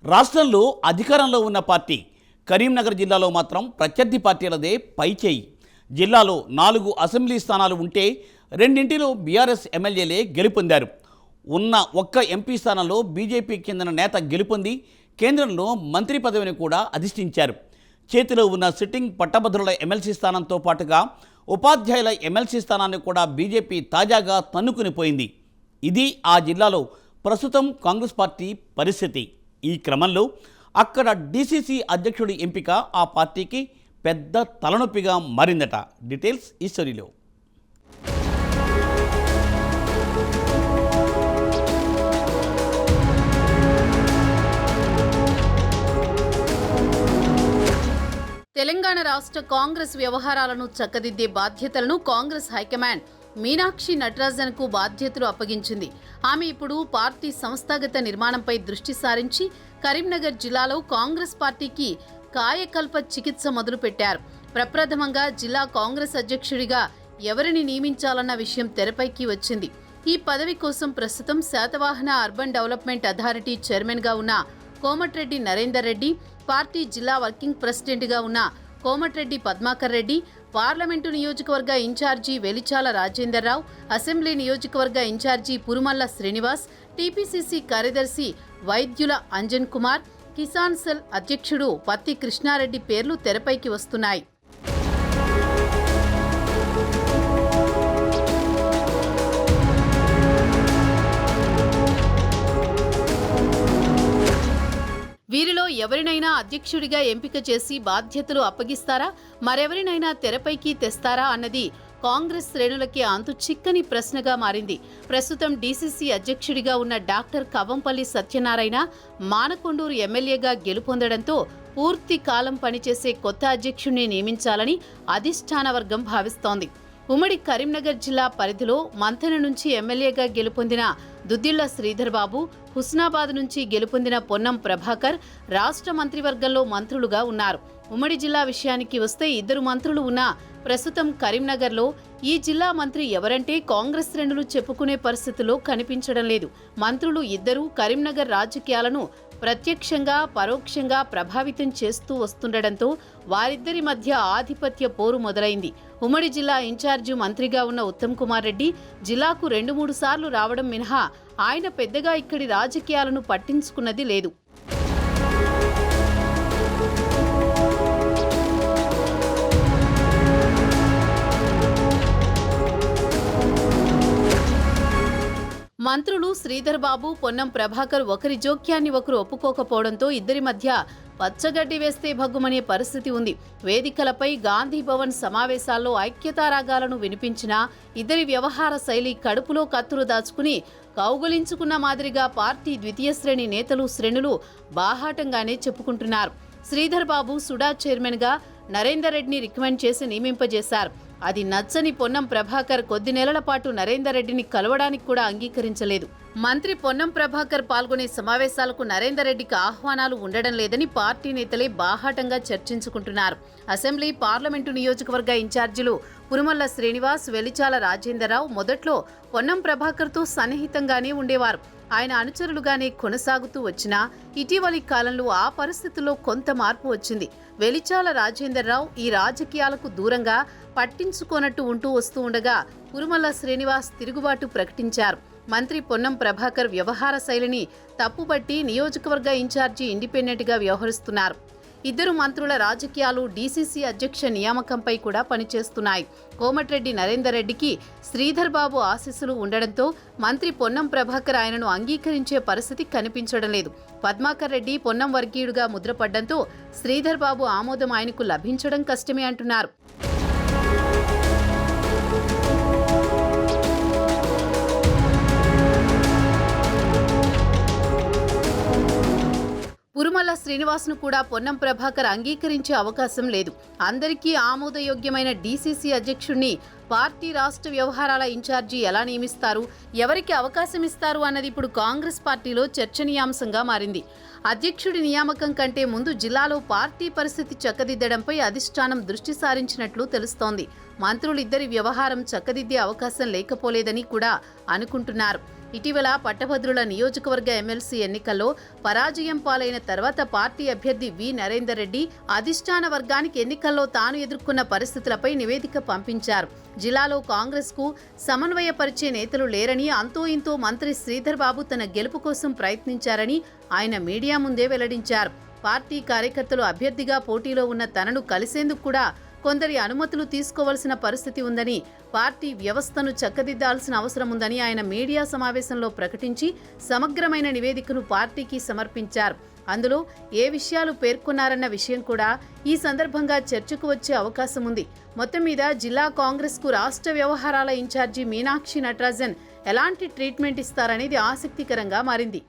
రాష్ట్రంలో అధికారంలో ఉన్న పార్టీ కరీంనగర్ జిల్లాలో మాత్రం ప్రత్యర్థి పార్టీలదే పైచేయి. జిల్లాలో 4 అసెంబ్లీ స్థానాలు ఉంటే రెండింటిలో బీఆర్ఎస్ ఎమ్మెల్యేలే గెలుపొందారు. ఉన్న ఒక్క ఎంపీ స్థానంలో బీజేపీకి చెందిన నేత గెలుపొంది కేంద్రంలో మంత్రి పదవిని కూడా అధిష్ఠించారు. చేతిలో ఉన్న సిట్టింగ్ పట్టభద్రుల ఎమ్మెల్సీ స్థానంతో పాటుగా ఉపాధ్యాయుల ఎమ్మెల్సీ స్థానాన్ని కూడా బీజేపీ తాజాగా తన్నుకునిపోయింది. ఇది ఆ జిల్లాలో ప్రస్తుతం కాంగ్రెస్ పార్టీ పరిస్థితి. ఈ క్రమంలో అక్కడ డీసీసీ అధ్యక్షుడి ఎంపిక ఆ పార్టీకి పెద్ద తలనొప్పిగా మారిందట. డీటెయిల్స్ ఈ స్టోరీలో. తెలంగాణ రాష్ట్ర కాంగ్రెస్ వ్యవహారాలను చక్కదిద్దే బాధ్యతలను కాంగ్రెస్ హైకమాండ్ మీనాక్షి నటరాజన్కు బాధ్యతలు అప్పగించింది. ఆమె ఇప్పుడు పార్టీ సంస్థాగత నిర్మాణంపై దృష్టి సారించి కరీంనగర్ జిల్లాలో కాంగ్రెస్ పార్టీకి కాయకల్ప చికిత్స మొదలుపెట్టారు. ప్రప్రథమంగా జిల్లా కాంగ్రెస్ అధ్యక్షుడిగా ఎవరిని నియమించాలన్న విషయం తెరపైకి వచ్చింది. ఈ పదవి కోసం ప్రస్తుతం శాతవాహన అర్బన్ డెవలప్మెంట్ అథారిటీ చైర్మన్గా ఉన్న కోమటిరెడ్డి నరేందర్ రెడ్డి, పార్టీ జిల్లా వర్కింగ్ ప్రెసిడెంట్గా ఉన్న కోమటిరెడ్డి పద్మాకర్ రెడ్డి, పార్లమెంటు నియోజకవర్గ ఇన్ఛార్జి వెలిచాల రాజేందర్ రావు, అసెంబ్లీ నియోజకవర్గ ఇన్ఛార్జి పురుమల్ల శ్రీనివాస్, టీపీసీసీ కార్యదర్శి వైద్యుల అంజన్ కుమార్, కిసాన్ సెల్ అధ్యక్షుడు పత్తి కృష్ణారెడ్డి పేర్లు తెరపైకి వస్తున్నాయి. వీరిలో ఎవరినైనా అధ్యక్షుడిగా ఎంపిక చేసి బాధ్యతలు అప్పగిస్తారా, మరెవరినైనా తెరపైకి తెస్తారా అన్నది కాంగ్రెస్ శ్రేణులకి అంతు చిక్కని ప్రశ్నగా మారింది. ప్రస్తుతం డీసీసీ అధ్యక్షుడిగా ఉన్న డాక్టర్ కవంపల్లి సత్యనారాయణ మానకొండూరు ఎమ్మెల్యేగా గెలుపొందడంతో పూర్తి కాలం పనిచేసే కొత్త అధ్యక్షుడిని నియమించాలని అధిష్టాన వర్గం భావిస్తోంది. ఉమ్మడి కరీంనగర్ జిల్లా పరిధిలో మంథన నుంచి ఎమ్మెల్యేగా గెలుపొందిన దుద్దిళ్ల శ్రీధర్ బాబు, హుస్నాబాద్ నుంచి గెలుపొందిన పొన్నం ప్రభాకర్ రాష్ట్ర మంత్రివర్గంలో మంత్రులుగా ఉన్నారు. ఉమ్మడి జిల్లా విషయానికి వస్తే 2 మంత్రులు ఉన్నా ప్రస్తుతం కరీంనగర్లో ఈ జిల్లా మంత్రి ఎవరంటే కాంగ్రెస్ శ్రేణులు చెప్పుకునే పరిస్థితుల్లో కనిపించడం లేదు. మంత్రులు 2 కరీంనగర్ రాజకీయాలను ప్రత్యక్షంగా పరోక్షంగా ప్రభావితం చేస్తూ వస్తుండటంతో వారిద్దరి మధ్య ఆధిపత్య పోరు మొదలైంది. ఉమ్మడి జిల్లా ఇన్ఛార్జి మంత్రిగా ఉన్న ఉత్తమ్ కుమార్ రెడ్డి జిల్లాకు 2-3 సార్లు రావడం మినహా ఆయన పెద్దగా ఇక్కడి రాజకీయాలను పట్టించుకున్నది లేదు. మంత్రులు శ్రీధర్ బాబు, పొన్నం ప్రభాకర్ ఒకరి జోక్యాన్ని ఒకరు ఒప్పుకోకపోవడంతో ఇద్దరి మధ్య పచ్చగడ్డి వేస్తే భగ్గుమనే పరిస్థితి ఉంది. వేదికలపై గాంధీ భవన్ సమావేశాల్లో ఐక్యతారాగాలను వినిపించిన ఇద్దరి వ్యవహార శైలి కడుపులో కత్తులు దాచుకుని కౌగులించుకున్న మాదిరిగా పార్టీ ద్వితీయ శ్రేణి నేతలు శ్రేణులు బాహాటంగానే చెప్పుకుంటున్నారు. శ్రీధర్ బాబు సుడా చైర్మన్గా నరేందర్ రెడ్డిని రికమెండ్ చేసి నియమింపజేశారు. అది నచ్చని పొన్నం ప్రభాకర్ కొద్ది నెలల పాటు నరేందర్ రెడ్డిని కలవడానికి కూడా అంగీకరించలేదు. మంత్రి పొన్నం ప్రభాకర్ పాల్గొనే సమావేశాలకు నరేందర్ రెడ్డికి ఆహ్వానాలు ఉండడం లేదని పార్టీ నేతలే బాహాటంగా చర్చించుకుంటున్నారు. అసెంబ్లీ, పార్లమెంటు నియోజకవర్గ ఇన్ఛార్జీలు పురుమల్ల శ్రీనివాస్, వెలిచాల రాజేందర్ రావు మొదట్లో పొన్నం ప్రభాకర్తో సన్నిహితంగానే ఉండేవారు. ఆయన అనుచరులుగానే కొనసాగుతూ వచ్చినా ఇటీవలి కాలంలో ఆ పరిస్థితుల్లో కొంత మార్పు వచ్చింది. వెలిచాల రాజేందర్ రావు ఈ రాజకీయాలకు దూరంగా పట్టించుకోనట్టు ఉంటూ వస్తూ ఉండగా పురుమల్ల శ్రీనివాస్ తిరుగుబాటు ప్రకటించారు. మంత్రి పొన్నం ప్రభాకర్ వ్యవహార శైలిని తప్పుబట్టి నియోజకవర్గ ఇన్ఛార్జి ఇండిపెండెంట్గా వ్యవహరిస్తున్నారు. 2 మంత్రుల రాజకీయాలు డీసీసీ అధ్యక్ష నియామకంపై కూడా పనిచేస్తున్నాయి. కోమటిరెడ్డి నరేందర్ రెడ్డికి శ్రీధర్ బాబు ఆశీస్సులు ఉండడంతో మంత్రి పొన్నం ప్రభాకర్ ఆయనను అంగీకరించే పరిస్థితి కనిపించడం లేదు. పద్మాకర్ రెడ్డి పొన్నం వర్గీయుడిగా ముద్రపడ్డంతో శ్రీధర్ బాబు ఆమోదం ఆయనకు లభించడం కష్టమే అంటున్నారు. పురుమల్ల శ్రీనివాస్ను కూడా పొన్నం ప్రభాకర్ అంగీకరించే అవకాశం లేదు. అందరికీ ఆమోదయోగ్యమైన డీసీసీ అధ్యక్షుడిని పార్టీ రాష్ట్ర వ్యవహారాల ఇన్ఛార్జి ఎలా నియమిస్తారు, ఎవరికి అవకాశం ఇస్తారు అన్నది ఇప్పుడు కాంగ్రెస్ పార్టీలో చర్చనీయాంశంగా మారింది. అధ్యక్షుడి నియామకం కంటే ముందు జిల్లాలో పార్టీ పరిస్థితి చక్కదిద్దడంపై అధిష్టానం దృష్టి సారించినట్లు తెలుస్తోంది. మంత్రులిద్దరి వ్యవహారం చక్కదిద్దే అవకాశం లేకపోలేదని కూడా అనుకుంటున్నారు. ఇటీవల పట్టభద్రుల నియోజకవర్గ ఎమ్మెల్సీ ఎన్నికల్లో పరాజయం పాలైన తర్వాత పార్టీ అభ్యర్థి వి నరేందర్ రెడ్డి అధిష్టాన వర్గానికి ఎన్నికల్లో తాను ఎదుర్కొన్న పరిస్థితులపై నివేదిక పంపించారు. జిల్లాలో కాంగ్రెస్కు సమన్వయపరిచే నేతలు లేరని, అంతో ఇంతో మంత్రి శ్రీధర్ బాబు తన గెలుపు కోసం ప్రయత్నించారని ఆయన మీడియా ముందే వెల్లడించారు. పార్టీ కార్యకర్తలు అభ్యర్థిగా పోటీలో ఉన్న తనను కలిసేందుకు కూడా కొందరి అనుమతులు తీసుకోవాల్సిన పరిస్థితి ఉందని, పార్టీ వ్యవస్థను చక్కదిద్దాల్సిన అవసరం ఉందని ఆయన మీడియా సమావేశంలో ప్రకటించి సమగ్రమైన నివేదికను పార్టీకి సమర్పించారు. అందులో ఏ విషయాలు పేర్కొన్నారన్న విషయం కూడా ఈ సందర్భంగా చర్చకు వచ్చే అవకాశం ఉంది. మొత్తం మీద జిల్లా కాంగ్రెస్కు రాష్ట్ర వ్యవహారాల ఇన్ఛార్జి మీనాక్షి నటరాజన్ ఎలాంటి ట్రీట్మెంట్ ఇస్తారనేది ఆసక్తికరంగా మారింది.